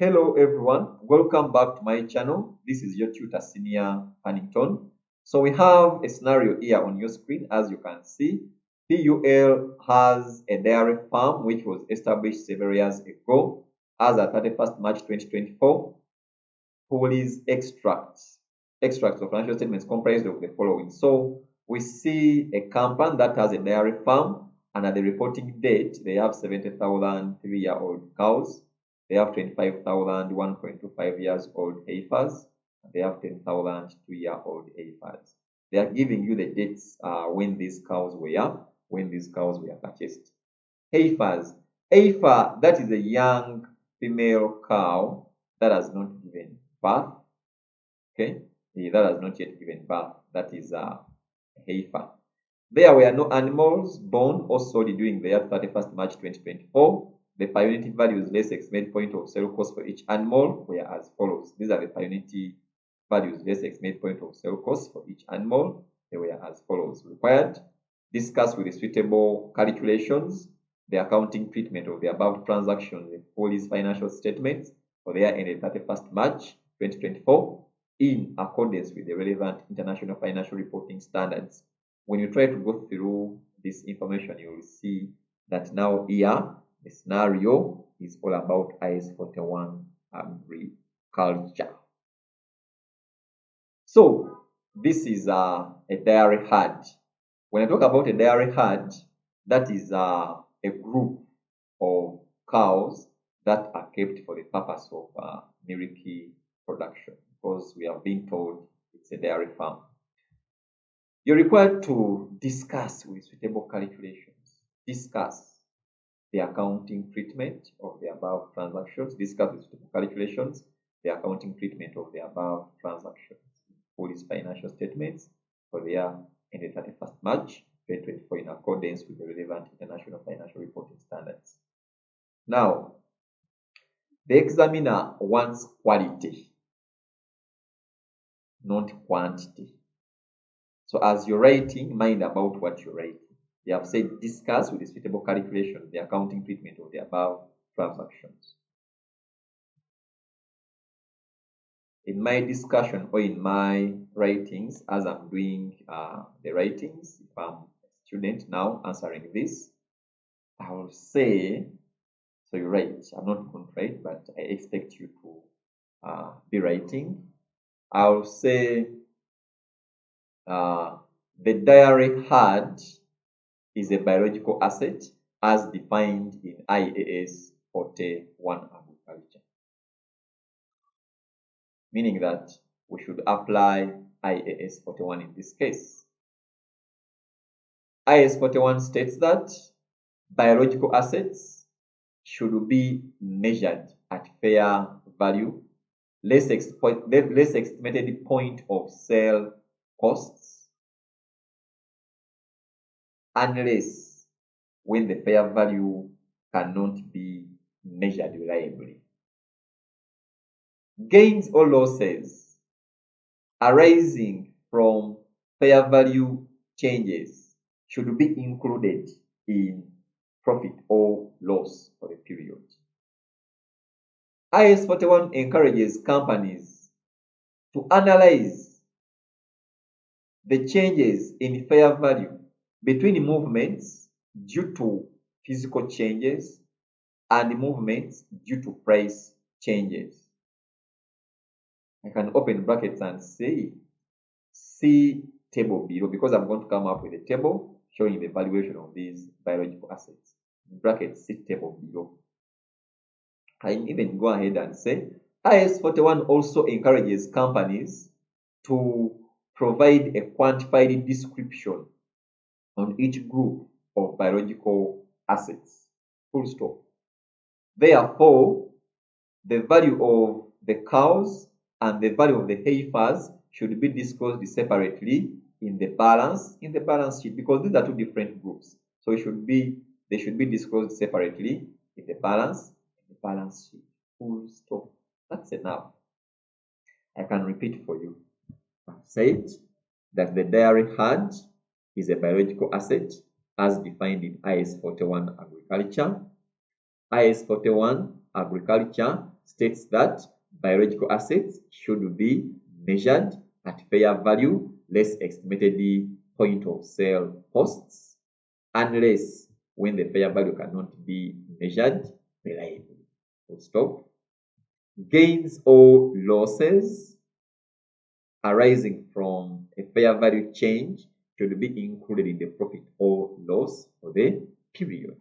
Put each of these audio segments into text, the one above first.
Hello everyone, welcome back to my channel. This is your tutor Senior Pannington. So we have a scenario here on your screen. As you can see, PUL has a dairy farm which was established several years ago. As at 31st March 2024, police extracts of financial statements comprised of the following. So we see a company that has a dairy farm, and at the reporting date they have 70,000 3-year-old cows. They have 25,000 1.25 years old heifers, and they have 10,000 2-year-old heifers. They are giving you the dates when these cows were purchased. Heifers. Heifer, that is a young female cow that has not given birth. Okay, that has not yet given birth. That is a heifer. There were no animals born or sold during the year 31st March 2024. The per-unity values less estimated point of sale cost for each animal were as follows. These are the per-unity values less estimated point of sale cost for each animal. They were as follows. Required, discuss with the suitable calculations the accounting treatment of the above transactions in police financial statements for the year ended 31st March 2024 in accordance with the relevant international financial reporting standards. When you try to go through this information, you will see that now here the scenario is all about IAS 41 agriculture. So this is a dairy herd. When I talk about a dairy herd, that is a group of cows that are kept for the purpose of milk production, because we have been told it's a dairy farm. You're required to discuss with suitable calculations. Discuss the accounting treatment of the above transactions. Discuss with suitable calculations the accounting treatment of the above transactions in police financial statements for the year ended 31st March 2024 in accordance with the relevant international financial reporting standards. Now, the examiner wants quality, not quantity. So as you're writing, mind about what you're writing. They have said discuss with the suitable calculation the accounting treatment of the above transactions. In my discussion or in my writings, as I'm doing the writings, if I'm a student now answering this, I will say, so you write, I'm not going to write, but I expect you to be writing. I'll say the dairy herd is a biological asset as defined in IAS 41 agriculture. Meaning that we should apply IAS 41 in this case. IAS 41 states that biological assets should be measured at fair value, less estimated point of sale costs, unless when the fair value cannot be measured reliably. Gains or losses arising from fair value changes should be included in profit or loss for the period. IAS 41 encourages companies to analyze the changes in fair value between movements due to physical changes and movements due to price changes. I can open brackets and say, see table below, because I'm going to come up with a table showing the valuation of these biological assets. In brackets, see table below. I can even go ahead and say, IAS 41 also encourages companies to provide a quantified description on each group of biological assets. Full stop. Therefore, the value of the cows and the value of the heifers should be disclosed separately in the balance sheet, because these are two different groups. So they should be disclosed separately in the balance sheet. Full stop. That's enough. I can repeat for you. I've said that the dairy herd is a biological asset as defined in IAS 41 agriculture. IAS 41 Agriculture states that biological assets should be measured at fair value less estimated point of sale costs, unless when the fair value cannot be measured reliably. Stop. Gains or losses arising from a fair value change should be included in the profit or loss for the period.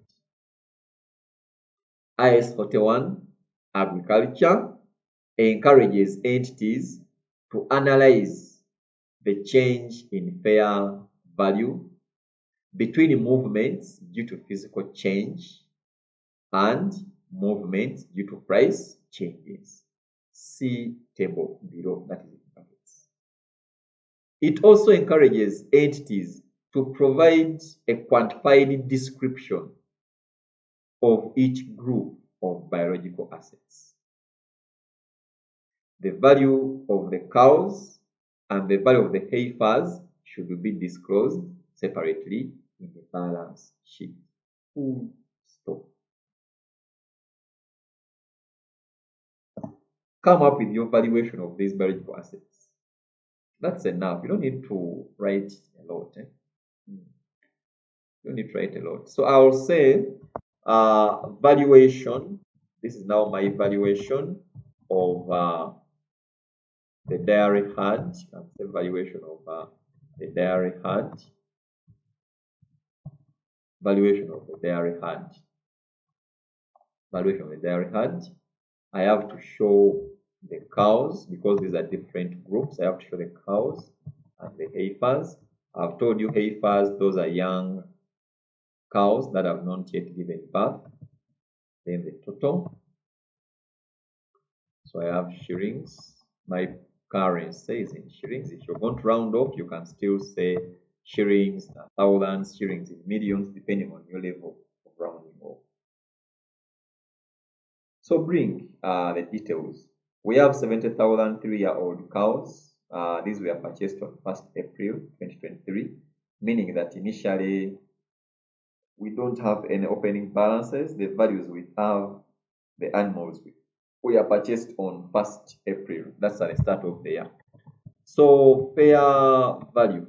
IS 41 Agriculture encourages entities to analyze the change in fair value between movements due to physical change and movements due to price changes. See table below, that is in brackets. It also encourages entities to provide a quantified description of each group of biological assets. The value of the cows and the value of the heifers should be disclosed separately in the balance sheet. Full stop. Come up with your valuation of these biological assets. That's enough. You don't need to write a lot. You don't need to write a lot. So I'll say valuation. This is now my valuation of the dairy herd. That's the valuation of the dairy herd. Valuation of the dairy herd. Valuation of the dairy herd. I have to show the cows because these are different groups. I have to show the cows and the heifers. I've told you heifers, those are young cows that have not yet given birth. Then the total. So I have shillings. My currency is in shillings. If you want to round off, you can still say shillings, thousands, shillings in millions, depending on your level of rounding off. So bring the details. We have 70,000 3-year-old cows. These were purchased on 1st April 2023, meaning that initially we don't have any opening balances. The values we have, the animals we are purchased on 1st April. That's at the start of the year. So fair value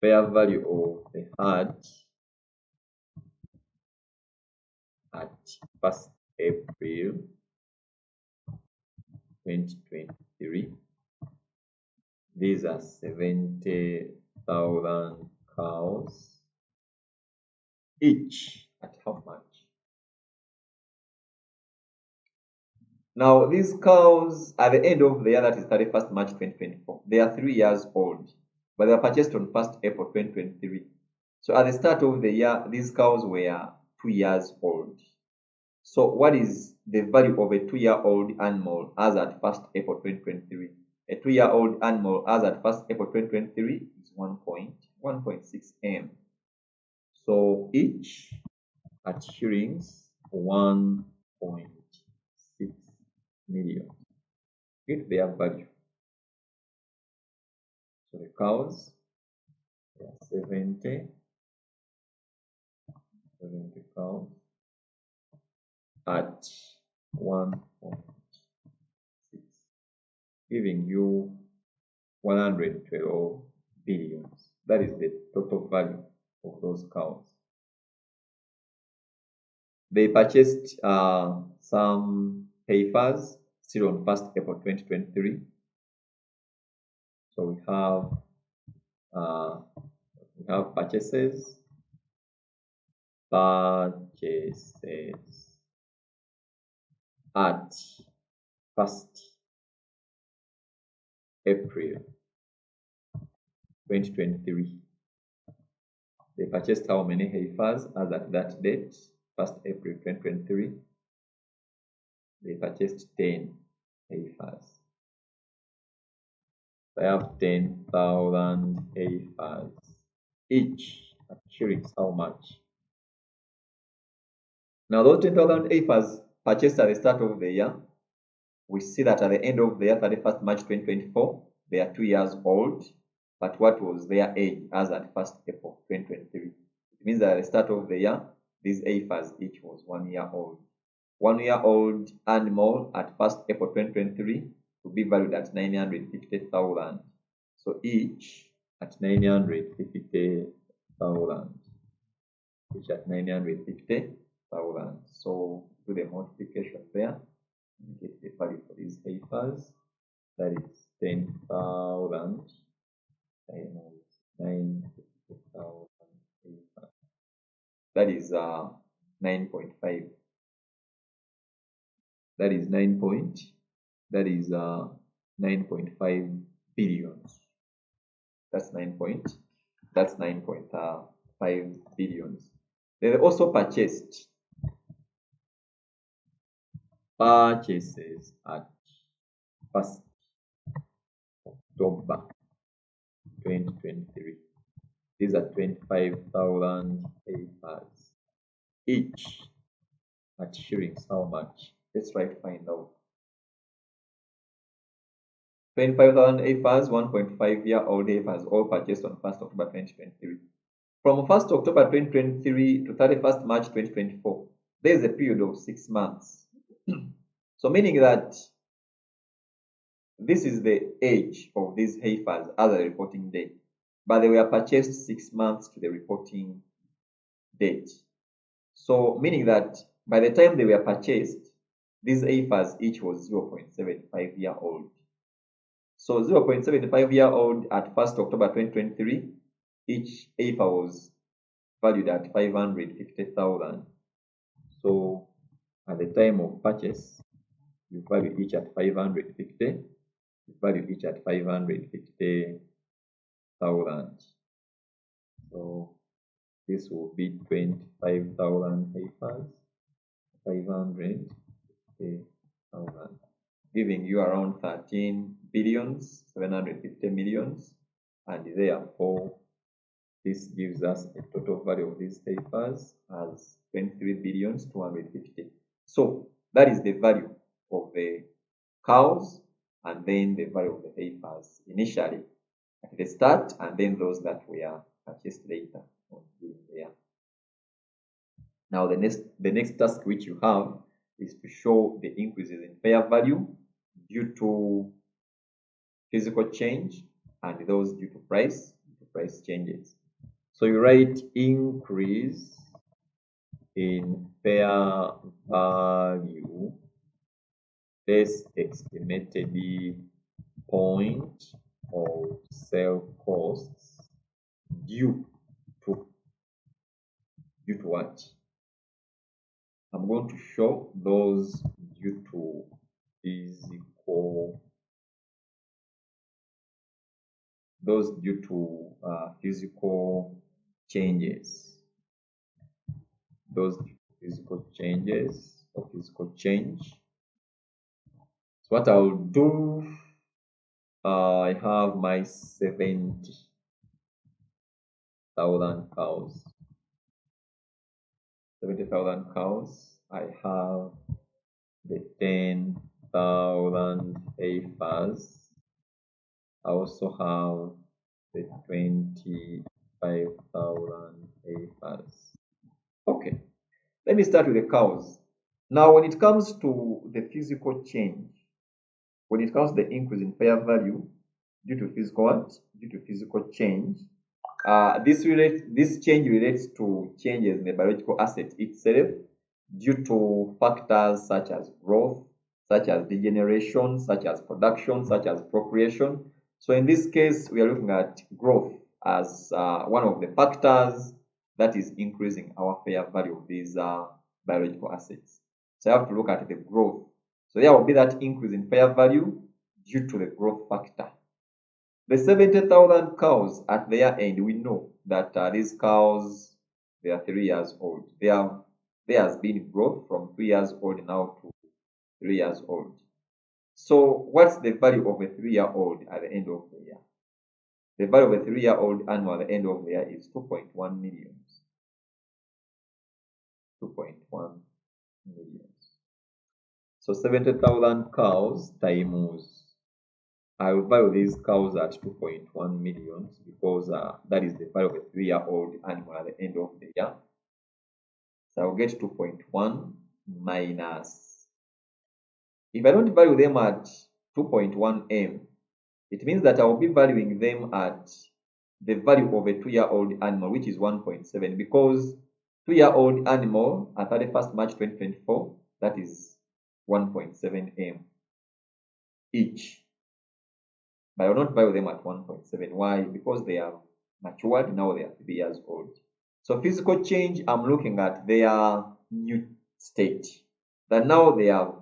of the herd at 1st April 2023. These are 70,000 cows, each at how much? Now, these cows at the end of the year, that is 31st March 2024, they are 3 years old, but they were purchased on 1st April 2023. So at the start of the year, these cows were 2 years old. So what is the value of a 2-year-old animal as at 1st April 2023? A 2-year-old animal as at 1st April 2023 is 1.6 M. So each at shillings 1.6 million. Get their value. So the cows, they are 70 cows at 1.6, giving you 112 billions. That is the total value of those cows. They purchased some heifers still on 1st April 2023. So we have purchases at 1st April 2023. They purchased how many heifers as at that date? 1st April 2023. They purchased 10 heifers. They have 10,000 heifers, each at shillings how much? Now those 10,000 heifers purchased at the start of the year, we see that at the end of the year, 31st March 2024, they are 2 years old. But what was their age as at 1st April 2023? It means that at the start of the year, these heifers each was 1 year old. 1 year old animal at 1st April 2023 will be valued at 950,000. So each at 950,000. Each at 950,000. So do the multiplication there and get the value for these heifers. That is 10,000 times 950,000 heifers. That is 9.5. That is 9.5 billions. That's 9.5 billions. They also purchases at 1st October 2023. These are 25,000 heifers each at shillings. How much? Let's try to find out. 25,000 heifers, 1.5-year-old heifers, all purchased on 1st October 2023. From 1st October 2023 to 31st March 2024, there is a period of 6 months. So meaning that this is the age of these heifers as a reporting date, but they were purchased 6 months to the reporting date. So meaning that by the time they were purchased, these heifers each was 0.75-year-old. So 0.75-year-old at 1st October 2023, each heifer was valued at 550,000. So at the time of purchase, you value each at 550. You value each at 550,000. So this will be 25,000 heifers, 550,000, giving you around 13 billions 750 millions, and therefore this gives us a total value of these heifers as 23 billions 250. So that is the value of the cows and then the value of the heifers initially at the start, and then those that were purchased later on during the year. Now the next task which you have is to show the increases in fair value due to physical change and those due to price changes. So you write increase in fair value less estimated point of sale costs due to what? I'm going to show those due to physical changes. Those physical changes or physical change. So what I'll do, I have my 70,000 cows. 70,000 cows. I have the 10,000 heifers. I also have the 25,000 heifers. Okay, let me start with the cows. Now, when it comes to the physical change, when it comes to the increase in fair value due to physical change, this change relates to changes in the biological asset itself due to factors such as growth, such as degeneration, such as production, such as procreation. So in this case, we are looking at growth as one of the factors that is increasing our fair value of these biological assets. So I have to look at the growth. So there will be that increase in fair value due to the growth factor. The 70,000 cows at their end, we know that these cows, they are 3 years old. There has been growth from 2 years old now to 3 years old. So what's the value of a 3-year-old at the end of the year? The value of a 3-year-old animal at the end of the year is 2.1 millions. 2.1 millions. So 70,000 cows times, I will value these cows at 2.1 millions because that is the value of a 3-year-old animal at the end of the year. So I'll get 2.1 minus, if I don't value them at 2.1 M, it means that I will be valuing them at the value of a 2-year-old animal, which is 1.7, because 2-year-old animal at 31st March 2024, that is 1.7 M each. But I will not value them at 1.7. Why? Because they are matured, now they are 3 years old. So physical change, I'm looking at their new state. That now they are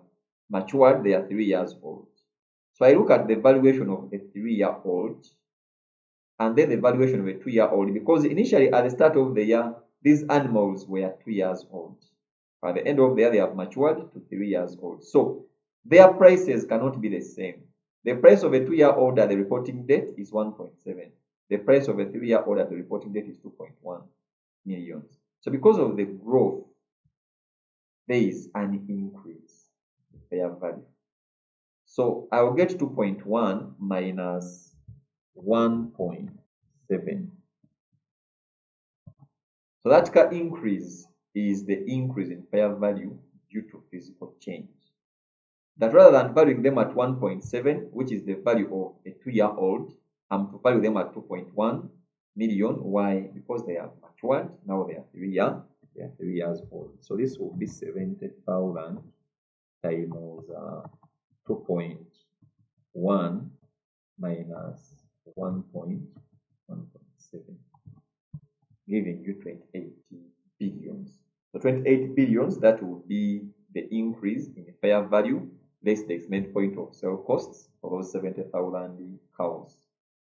matured, they are 3 years old. So I look at the valuation of a 3-year-old and then the valuation of a 2-year-old, because initially at the start of the year, these animals were 2 years old. At the end of the year, they have matured to 3 years old. So their prices cannot be the same. The price of a 2-year-old at the reporting date is 1.7. The price of a 3-year-old at the reporting date is 2.1 million. So because of the growth, there is an increase in fair value. So I will get 2.1 minus 1.7. So that increase is the increase in fair value due to physical change. That rather than valuing them at 1.7, which is the value of a 2-year-old, I'm to value them at 2.1 million. Why? Because they are matured. Now they are 3 years old. So this will be 70,000 times 2.1 minus 1.7, giving you 28 billions. So 28 billions, that will be the increase in fair value less the estimated point of sale costs for those 70,000 cows.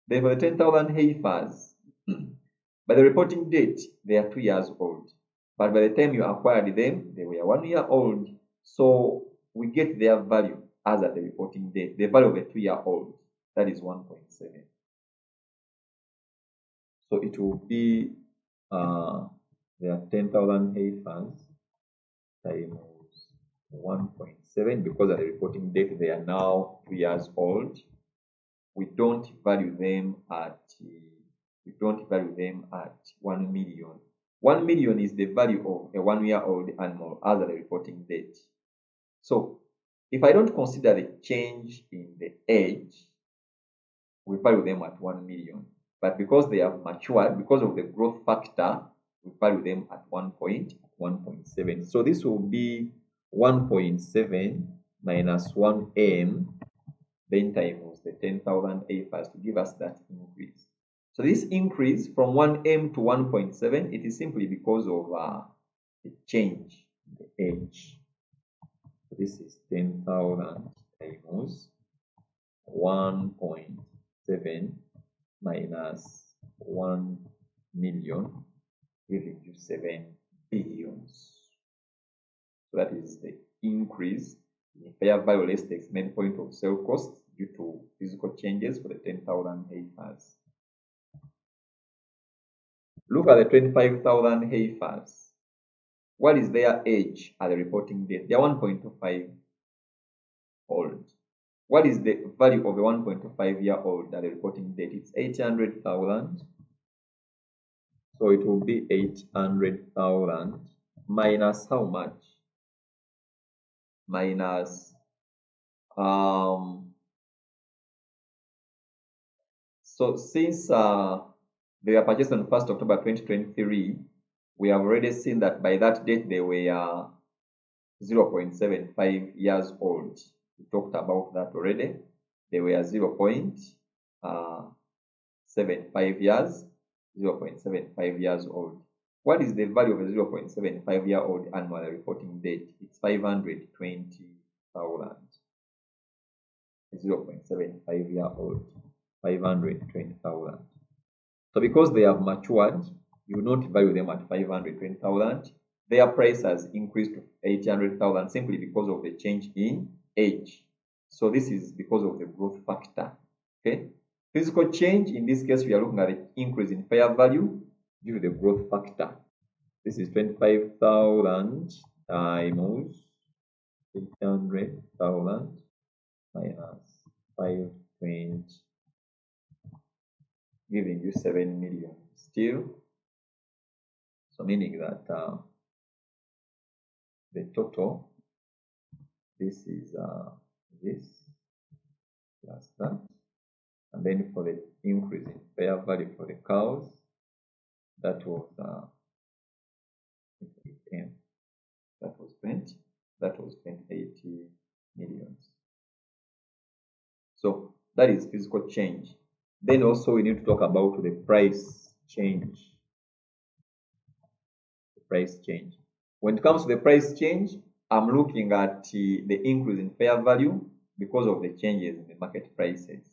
Then for the 10,000 heifers, by the reporting date, they are 2 years old. But by the time you acquired them, they were 1 year old. So we get their value as at the reporting date. The value of a 2-year-old, that is 1.7. So it will be there are 10,000 heifers times 1.7, because at the reporting date they are now 2 years old. We don't value them at 1 million. 1 million is the value of a 1-year-old animal as at the reporting date. So if I don't consider the change in the age, we value them at 1 million. But because they have matured, because of the growth factor, we value them at 1.7. So this will be 1.7 minus 1M, then times the 10,000 heifers to give us that increase. So this increase from 1M to 1.7, it is simply because of the change in the age. So this is 10,000 times 1.7 minus 1 million, giving you 7 billions. So that is the increase in fair value less the estimated point of sale cost due to physical changes for the 10,000 heifers. Look at the 25,000 heifers. What is their age at the reporting date? They are 1.25 old. What is the value of a 1.25-year-old at the reporting date? It's 800,000. So it will be 800,000 minus how much? Minus so since they were purchased on 1st October 2023, we have already seen that by that date they were 0.75 years old. We talked about that already. They were 0.75 years, 0.75 years old. What is the value of a 0.75-year-old animal at the reporting date? It's 520,000. 0.75-year-old, 520,000. So because they have matured, you will not value them at 520,000. Their price has increased to 800,000 simply because of the change in age. So this is because of the growth factor. Okay. Physical change, in this case, we are looking at the increase in fair value due to the growth factor. This is 25,000 times 800,000 minus 520, giving you 7 million still. So meaning that the total. This is this plus that. And then for the increase in fair value for the cows, that was 10. That was 20. That was 80 millions. So that is physical change. Then also we need to talk about the price change. The price change. When it comes to the price change, I'm looking at the increase in fair value because of the changes in the market prices.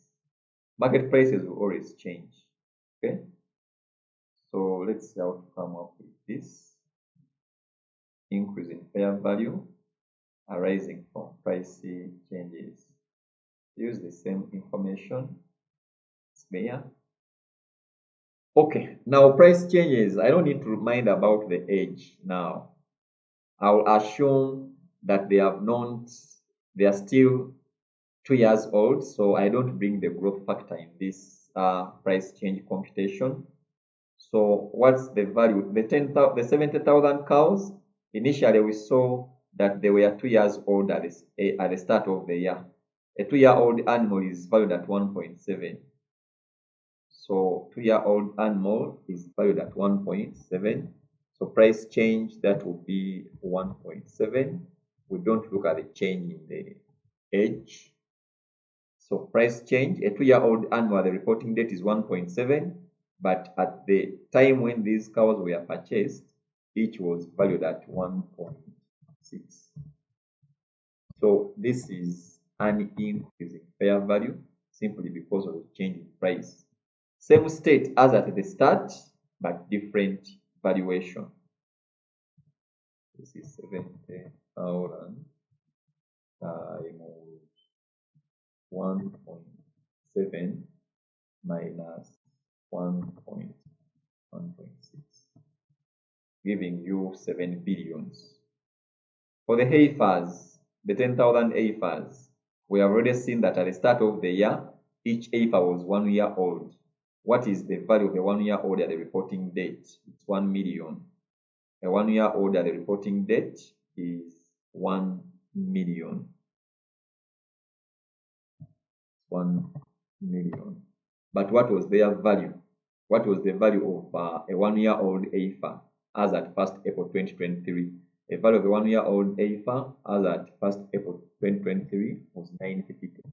Market prices will always change. Okay. So let's see how to come up with this. Increase in fair value arising from price changes. Use the same information. It's there. Okay, now price changes. I don't need to remind about the age now. I'll assume that they are still 2 years old, so I don't bring the growth factor in this price change computation. So what's the value? The 70,000 cows, initially we saw that they were 2 years old at the start of the year. A 2-year-old animal is valued at 1.7. So 2-year-old animal is valued at 1.7. So price change, that will be 1.7. We don't look at the change in the age. So price change, a 2-year-old animal, the reporting date is 1.7. But at the time when these cows were purchased, each was valued at 1.6. So this is an increase in fair value simply because of the change in price. Same state as at the start, but different valuation. This is 70,000 times 1.7 minus 1.6, giving you 7 billions. For the heifers, the 10,000 heifers, we have already seen that at the start of the year, each heifer was 1 year old. What is the value of a 1 year old at the reporting date? It's 1 million. A 1 year old at the reporting date is 1 million. 1 million. But what was their value? What was the value of a 1 year old heifer as at 1st April 2023? The value of a 1 year old heifer as at 1st April 2023 was 950.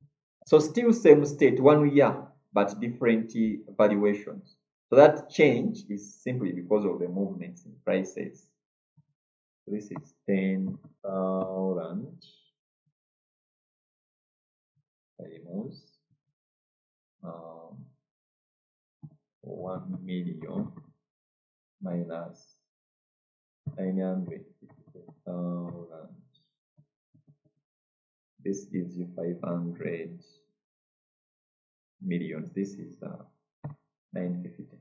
So still same state, 1 year, but different valuations. So that change is simply because of the movements in prices. This is 10,000 times 1 million minus 950,000. This gives you 500 millions. This is 950.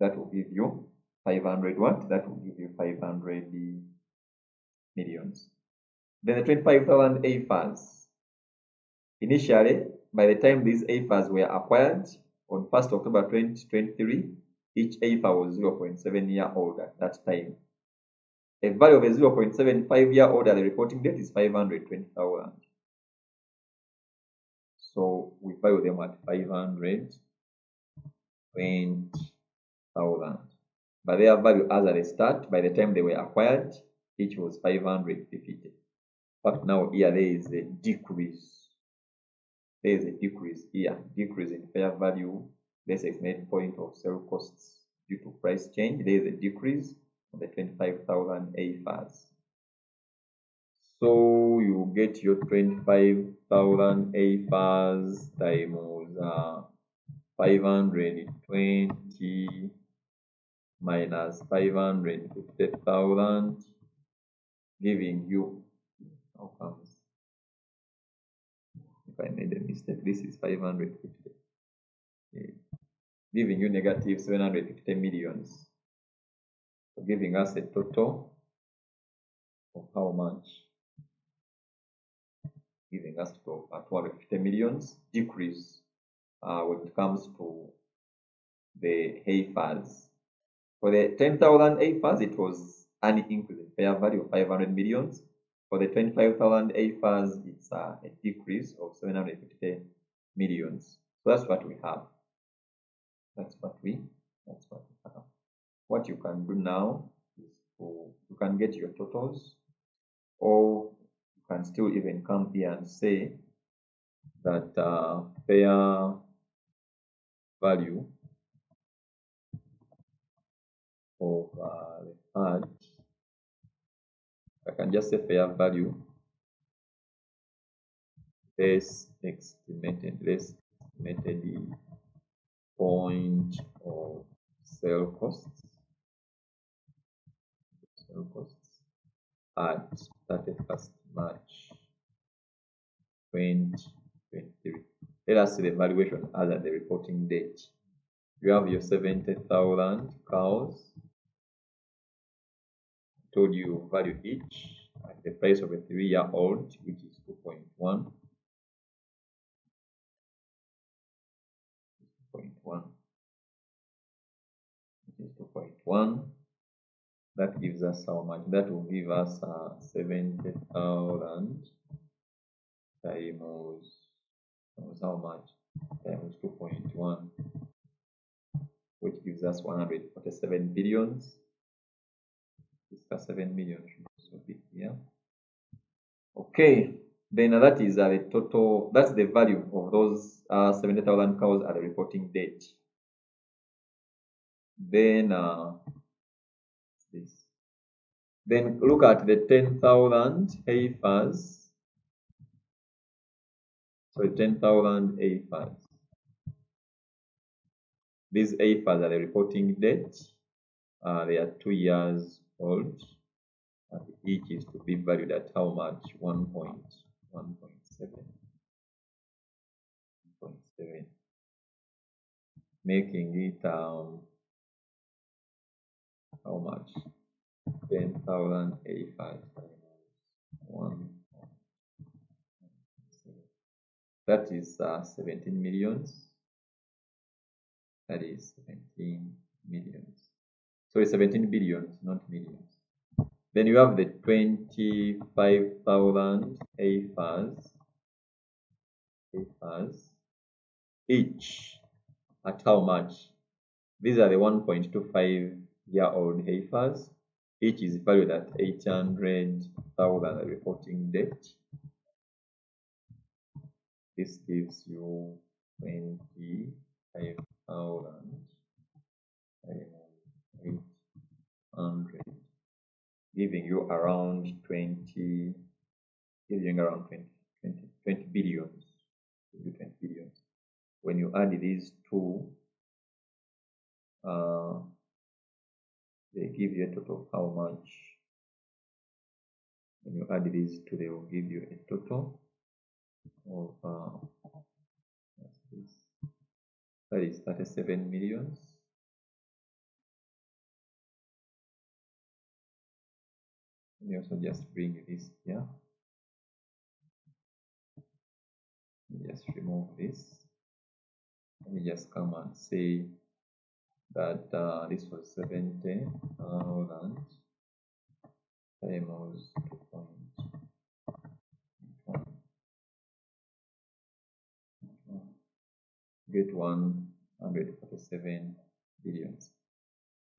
That will give you 500 what? That will give you 500 millions. Then the 25,000 heifers. Initially, by the time these heifers were acquired on 1st October 2023, each heifer was 0.7 year old at that time. A value of a 0.75 year old at the reporting date is 520,000. So we value them at 520,000. But their value as at the start, by the time they were acquired, each was 550. But now here there is a decrease. There is a decrease here, decrease in fair value. Let's estimate point of sale costs due to price change. There is a decrease of the 25,000 heifers. So you get your 25,000 heifers times 520 minus 550,000, giving you, how comes? If I made a mistake, this is 550, okay, giving you negative 750 millions, so giving us a total of how much? Giving us to 250 millions decrease when it comes to the heifers. For the 10,000 heifers, it was an increase in fair value of 500 millions. For the 25,000 AFAS, it's a decrease of 750 millions. So that's what we have. That's what we have. What you can do now is you can get your totals, or you can still even come here and say that fair value of the fund. I can just say fair value less estimated point of sale costs at 31st March 2023. Let us see the valuation as at the reporting date. You have your 70,000 cows. I told you value each at the price of a 3-year-old, which is 2.1. 2.1. That gives us how much? That will give us 70,000 times how much? Times 2.1, which gives us 147 billions. This 7 million should also be here. Okay, then that is the total. That's the value of those 70,000 cows at the reporting date. Then this. Then look at the 10,000 heifers. So 10,000 heifers. These heifers at the reporting date, they are 2 years old, and each is to be valued at how much? 1.7, making it how much? 10,000 heifers times 1. That is 17 millions. That is 17 millions. Sorry, 17 billions, not millions. Then you have the 25,000 heifers each at how much? These are the 1.25-year-old heifers. Each is valued at 800,000 at reporting date. This gives you 25,000 800, giving you around 20 billions. 20 billions. When you add these two, they give you a total of how much? When you add these two, they will give you a total of that is 37 millions. Let me also just bring this here. Just remove this. Let me just come and say that this was 70,000 times 2.1. Get 147 billions.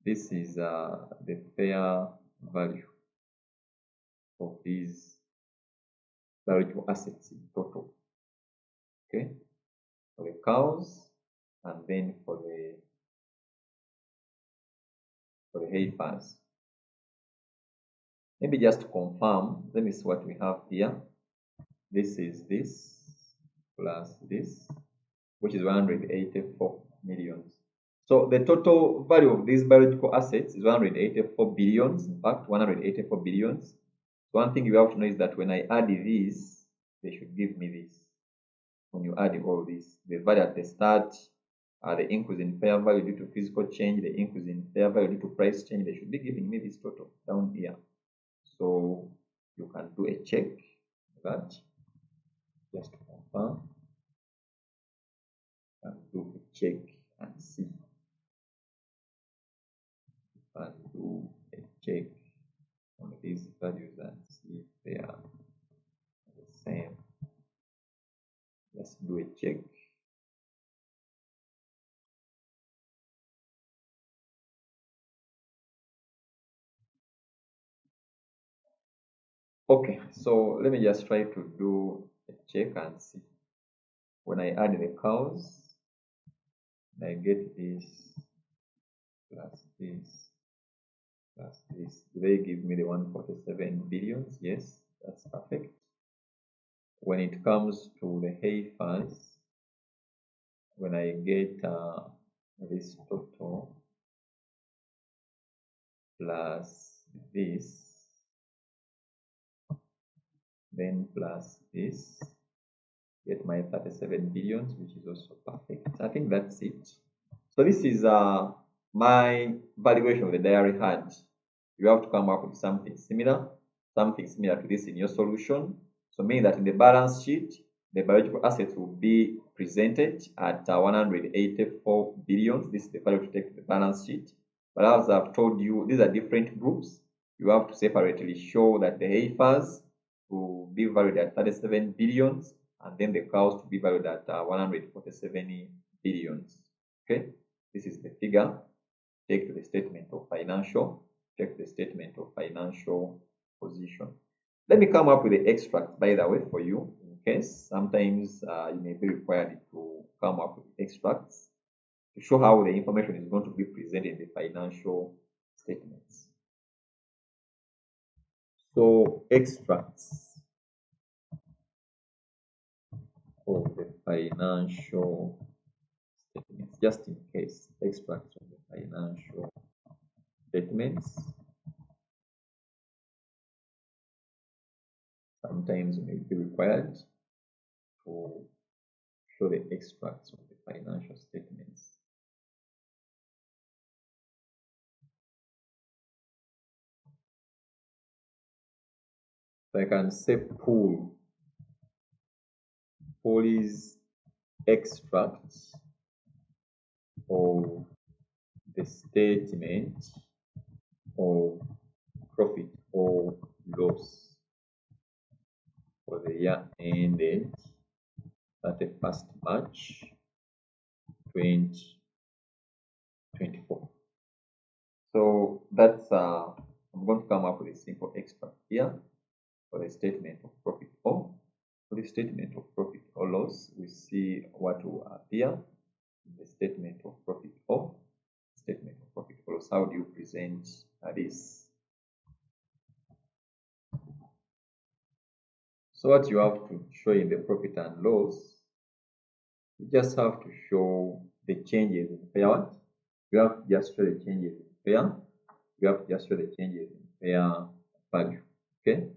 This is the fair value of these biological assets in total. Okay, for the cows, and then for the heifers. Maybe just to confirm, let me see what we have here. This is this plus this, which is 184 millions. So the total value of these biological assets is 184 billions. In fact, 184 billions. So one thing you have to know is that when I add these, they should give me this. When you add all this, the value at the start, the increase in fair value due to physical change, the increase in fair value due to price change, they should be giving me this total down here. So you can do a check that, just to confirm, and do a check and see. And do a check on these values and see if they are the same. Let's do a check. Okay, so let me just try to do a check and see. When I add the cows, I get this plus this plus this. Do they give me the 147 billions? Yes, that's perfect. When it comes to the heifers, when I get this total plus this, then plus this, get my 37 billions, which is also perfect. I think that's it. So this is my valuation of the dairy herd. You have to come up with something similar to this in your solution. So meaning that in the balance sheet, the biological assets will be presented at 184 billions. This is the value to take to the balance sheet. But as I've told you, these are different groups. You have to separately show that the heifers will be valued at 37 billions and then the cows to be valued at 147 billions. Okay, this is the figure. Take to the statement of financial. Check the statement of financial position. Let me come up with the extract, by the way, for you, in case sometimes you may be required to come up with extracts to show how the information is going to be presented in the financial statements. So, extracts of the financial statements, just in case, extracts of the financial statements. Sometimes you may be required to show the extracts of the financial statements. So I can say pool. Pool is extracts of the statement of profit or loss for the year ended 31st March 2024. So that's I'm going to come up with a simple extract here for the statement of profit or for the statement of profit or loss. We see what will appear in the statement of profit or statement of profit or loss. How do you present this? So what you have to show in the profit and loss, you just have to show the changes in fair what? You have to just show the changes in fair. You have to just show the changes in fair value. Okay.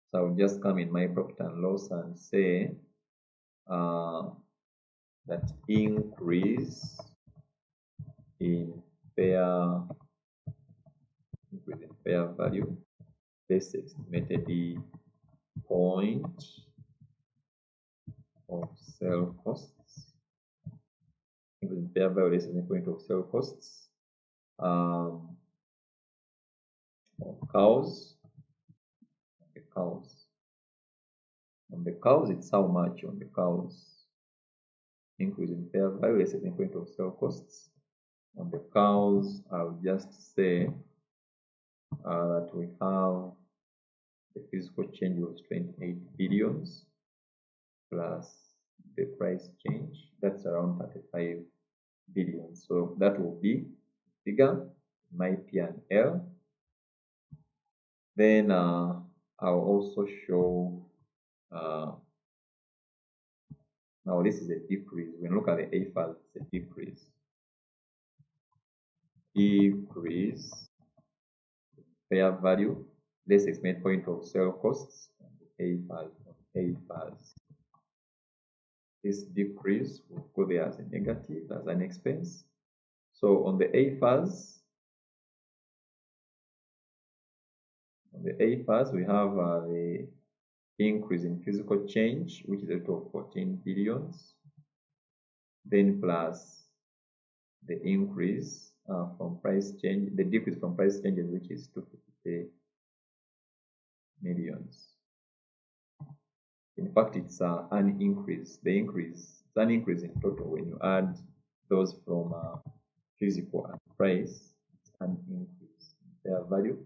So I'll just come in my profit and loss and say that increase in fair value, this estimated the point of sale costs. Increase in fair value, this is the point of sale costs. Of cows. The cows. On the cows, it's how much on the cows? Increase in fair value, this is the point of sale costs. On the cows, I'll just say that we have the physical change was 28 billions plus the price change, that's around 35 billions. So that will be figure my P&L. Then I'll also show now this is a decrease. When you look at the heifers, it's a decrease. Decrease fair value. Let's estimate point of sale costs on the heifers. This decrease will go there as a negative, as an expense. So on the heifers, we have the increase in physical change, which is a total of 14 billions. Then plus the increase from price change, the decrease from price changes, which is 250 millions. In fact, it's an increase. It's an increase in total when you add those from physical and price. It's an increase in their value.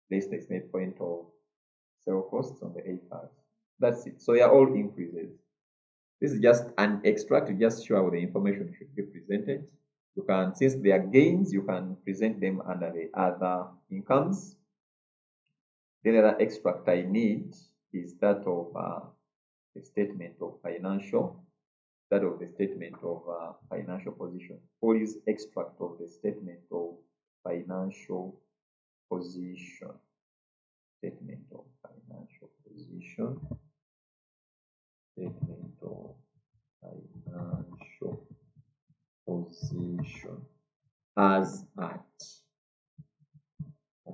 Less the estimated point of sell costs on the AFAS. That's it. So they are all increases. This is just an extract to just show how the information should be presented. You can, since they are gains, you can present them under the other incomes. The other extract I need is that of the statement of financial, that of the statement of financial position. All is extract of the statement of financial position. Statement of financial position. Statement of financial position as at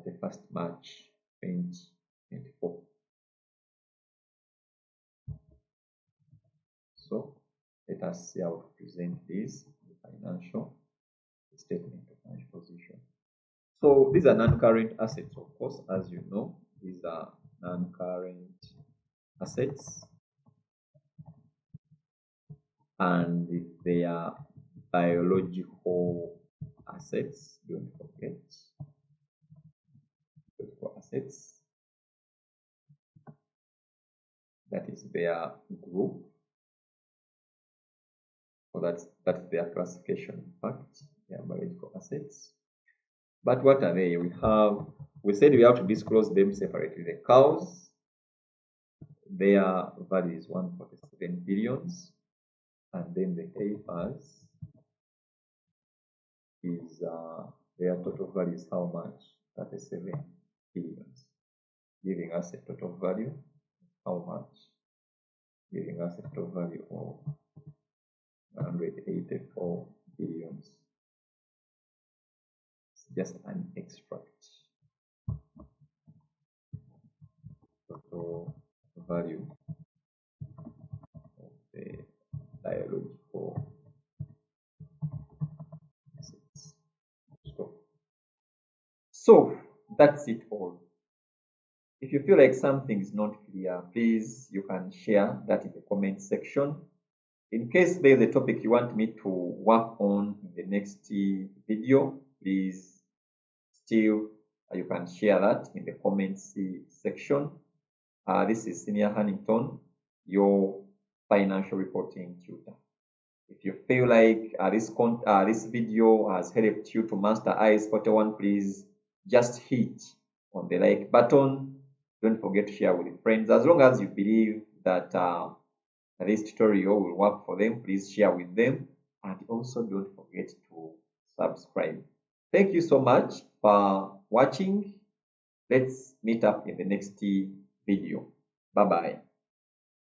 the 1st March 2024. So let us see how to present this financial statement of financial position. So these are non-current assets, of course, as you know, these are non-current assets, and they are biological assets. Don't forget biological assets. That is their group, or that's their classification. In fact, they are biological assets. But what are they? We said we have to disclose them separately. The cows, their value is 147 billions, and then the AFAS is their total value is how much? 37 billions, giving us a total value how much? Giving us a total value of 184 billions. It's just an extract. Total value of the biological assets. So that's it all. If you feel like something is not clear, please, you can share that in the comment section. In case there is a topic you want me to work on in the next video, please still you can share that in the comments section. This is Senior Hannington, your financial reporting tutor. If you feel like this video has helped you to master IAS 41, please just hit on the like button. Don't forget to share with friends. As long as you believe that this tutorial will work for them, please share with them. And also don't forget to subscribe. Thank you so much for watching. Let's meet up in the next video. Bye-bye.